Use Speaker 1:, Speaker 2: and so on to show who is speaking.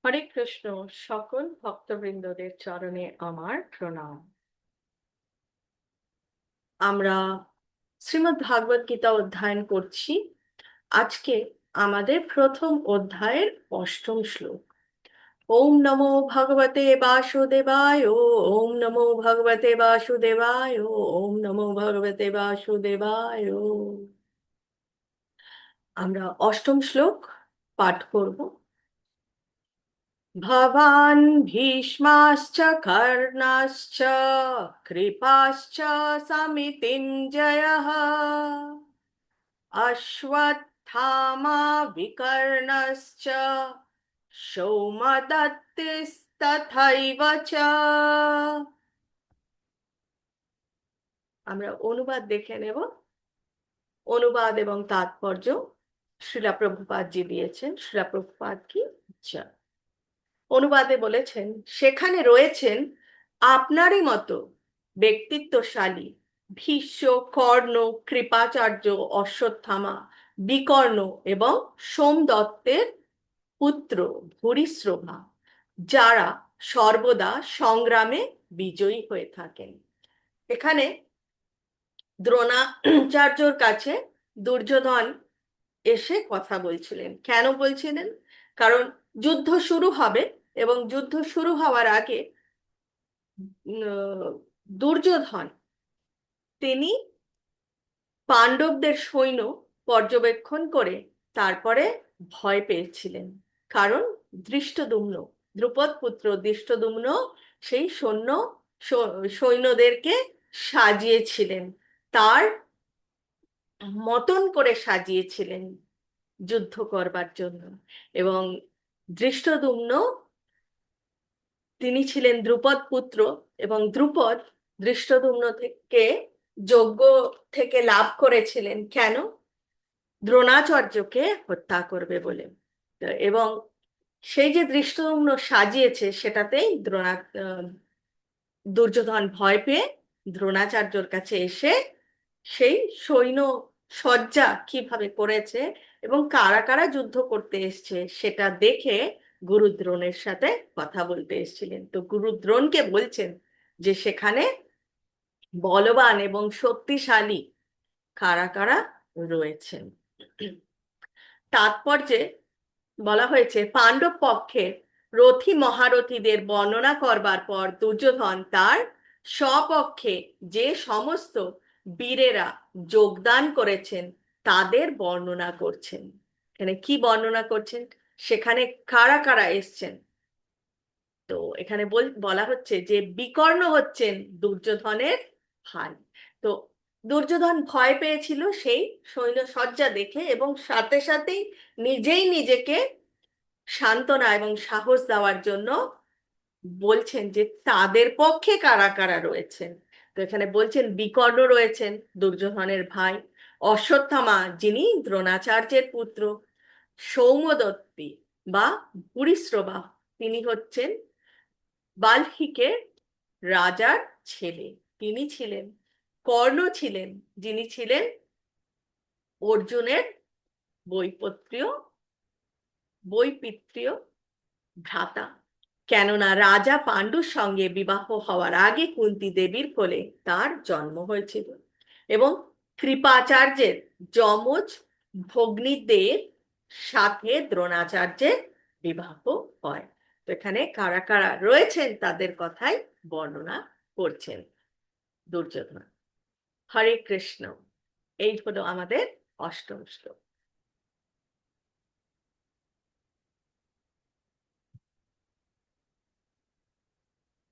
Speaker 1: হরে কৃষ্ণ। সকল ভক্তবৃন্দদের চরণে আমার প্রণাম। আমরা শ্রীমদ্ ভাগবত গীতা অধ্যয়ন করছি। আজকে আমাদের প্রথম অধ্যায়ের অষ্টম শ্লোক। ওম নমো ভগবতে বাসুদেবায়। ওম নমো ভগবতে বাসুদেবায়। ওম নমো ভগবতে বাসুদেবায়। আমরা অষ্টম শ্লোক পাঠ করব। भवान् भीष्माश्च कर्णाश्च कृपाश्च समितिञ्जयः अश्वत्थामा विकर्णश्च सौमदत्तिस्तथैव च। আমরা অনুবাদ দেখে নেব। অনুবাদ এবং তাৎপর্য শ্রীলা প্রভুপাদজি দিয়েছেন। শ্রীলা প্রভুপাদ কি আচ্ছা অনুবাদে বলেছেন, সেখানে রয়েছেন আপনারই মতো ব্যক্তিত্বশালী ভীষ্ম, কর্ণ, কৃপাচার্য, অশ্বত্থামা, বিকর্ণ এবং সোমদত্তের পুত্র ভূরিশ্রভা, যারা সর্বদা সংগ্রামে বিজয়ী হয়ে থাকেন। এখানে দ্রোণাচার্যর কাছে দুর্যোধন এসে কথা বলছিলেন। কেন বলছিলেন? কারণ যুদ্ধ শুরু হবে এবং যুদ্ধ শুরু হওয়ার আগে দুর্যোধন তিনি পাণ্ডবদের সৈন্য পর্যবেক্ষণ করে তারপরে ভয় পেয়েছিলেন। কারণ দৃষ্টদ্যুম্ন, দ্রুপদ পুত্র দৃষ্টদ্যুম্ন সেই সৈন্যদেরকে সাজিয়েছিলেন, তার মতন করে সাজিয়েছিলেন যুদ্ধ করবার জন্য। এবং দৃষ্টদ্যুম্ন তিনি ছিলেন দ্রুপদ পুত্র, এবং দ্রুপদ দৃষ্টদ্যুম্ন থেকে যজ্ঞ থেকে লাভ করেছিলেন। কেন? দ্রোণাচার্যকে হত্যা করবে বলে। এবং সেই যে দৃষ্টদ্যুম্ন সাজিয়েছে সেটাতেই দুর্যোধন ভয় পেয়ে দ্রোণাচার্যর কাছে এসে সেই সৈন্য সজ্জা কিভাবে করেছে এবং কারা কারা যুদ্ধ করতে এসছে সেটা দেখে গুরু দ্রোণের সাথে কথা বলতে এসেছিলেন। তো গুরু দ্রোণকে বলছেন যে সেখানে বলবান এবং শক্তিশালী কারা কারা রয়েছেন। তাৎপর্যে বলা হয়েছে, পাণ্ডব পক্ষের রথী মহারথীদের বর্ণনা করবার পর দুর্যোধন তার স্বপক্ষে যে সমস্ত বীরেরা যোগদান করেছেন তাদের বর্ণনা করছেন। এখানে কি বর্ণনা করছেন? সেখানে কারা কারা এসছেন? তো এখানে বলা হচ্ছে যে বিকর্ণ হচ্ছেন দুর্যোধনের ভাই। তো দুর্যোধন ভয় পেয়েছিল সেই সৈন্য সজ্জা দেখে, এবং সাথে সাথেই নিজেই নিজেকে সান্ত্বনা এবং সাহস দেওয়ার জন্য বলছেন যে তাদের পক্ষে কারা কারা রয়েছেন। তো এখানে বলছেন বিকর্ণ রয়েছেন দুর্যোধনের ভাই, অশ্বত্থামা যিনি দ্রোণাচার্যের পুত্র, সৌমদত্তি বা ভূরিশ্রবা তিনি হচ্ছেন বাল্মীকের রাজার ছেলে, তিনি ছিলেন। কর্ণ ছিলেন যিনি ছিলেন অর্জুনের বৈপত্রীয় বৈপিত্রীয় ভ্রাতা। কেননা রাজা পাণ্ডুর সঙ্গে বিবাহ হওয়ার আগে কুন্তী দেবীর কোলে তার জন্ম হয়েছিল। এবং কৃপাচার্যের যমজ ভগ্নীদের সাথে দ্রোণাচার্যের বিবাহ হয়। তো এখানে কারা কারা রয়েছেন তাদের কথাই বর্ণনা করছেন দুর্যোধন। হরে কৃষ্ণ। এই হলো আমাদের অষ্টম শ্লোক।